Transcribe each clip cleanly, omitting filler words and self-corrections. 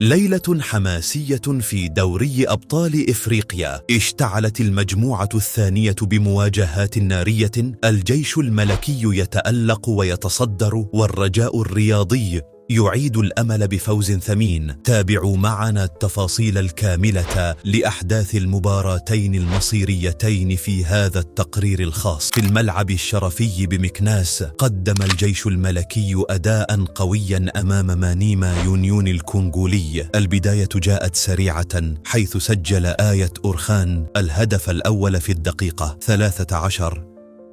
ليلة حماسية في دوري أبطال إفريقيا. اشتعلت المجموعة الثانية بمواجهات نارية، الجيش الملكي يتألق ويتصدر، والرجاء الرياضي يعيد الأمل بفوز ثمين. تابعوا معنا التفاصيل الكاملة لأحداث المباراتين المصيريتين في هذا التقرير الخاص. في الملعب الشرفي بمكناس قدم الجيش الملكي أداء قويا أمام مانيما يونيون الكونغولي. البداية جاءت سريعة حيث سجل آية أورخان الهدف الأول في الدقيقة 13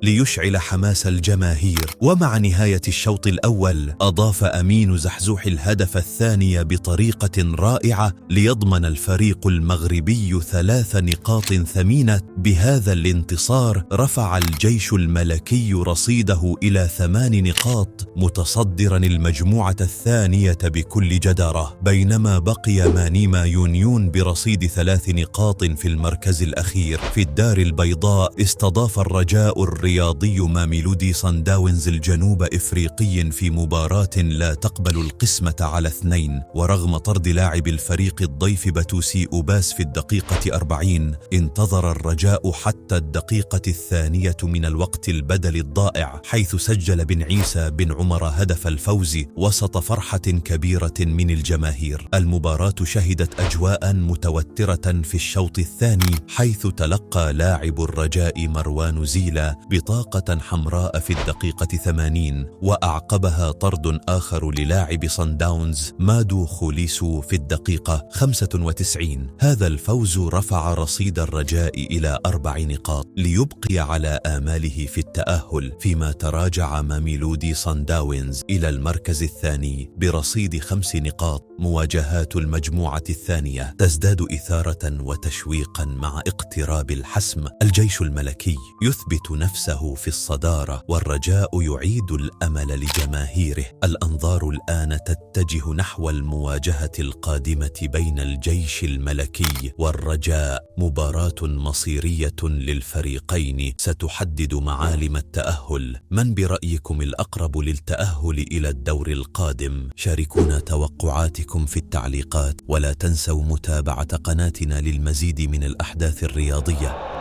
ليشعل حماس الجماهير، ومع نهاية الشوط الأول أضاف أمين زحزوح الهدف الثاني بطريقة رائعة ليضمن الفريق المغربي 3 نقاط ثمينة. بهذا الانتصار رفع الجيش الملكي رصيده إلى 8 نقاط، متصدرا المجموعة الثانية بكل جدارة، بينما بقي مانيما يونيون برصيد 3 نقاط في المركز الأخير. في الدار البيضاء استضاف الرجاء الرياضي ماميلودي صنداونز الجنوب إفريقي في مباراة لا تقبل القسمة على 2، ورغم طرد لاعب الفريق الضيف باتوسي أوباس في الدقيقة 40 انتظر الرجاء حتى الدقيقة 2 من الوقت البدل الضائع، حيث سجل بن عيسى بن عمر هدف الفوز وسط فرحة كبيرة من الجماهير. المباراة شهدت أجواء متوترة في الشوط الثاني، حيث تلقى لاعب الرجاء مروان زيلا بطاقة حمراء في الدقيقة 80، وأعقبها طرد آخر للاعب صنداونز مادو خوليسو في الدقيقة 95. هذا الفوز رفع رصيد الرجاء إلى 4 نقاط ليبقي على آماله في التأهل، فيما تراجع ماميلودي صنداونز إلى المركز الثاني برصيد 5 نقاط. مواجهات المجموعة الثانية تزداد إثارة وتشويقا مع اقتراب الحسم. الجيش الملكي يثبت نفسه في الصدارة، والرجاء يعيد الأمل لجماهيره. الأنظار الآن تتجه نحو المواجهة القادمة بين الجيش الملكي والرجاء، مباراة مصيرية للفريقين ستحدد معالم التأهل. من برأيكم الأقرب للتأهل إلى الدور القادم؟ شاركونا توقعاتكم في التعليقات، ولا تنسوا متابعة قناتنا للمزيد من الأحداث الرياضية.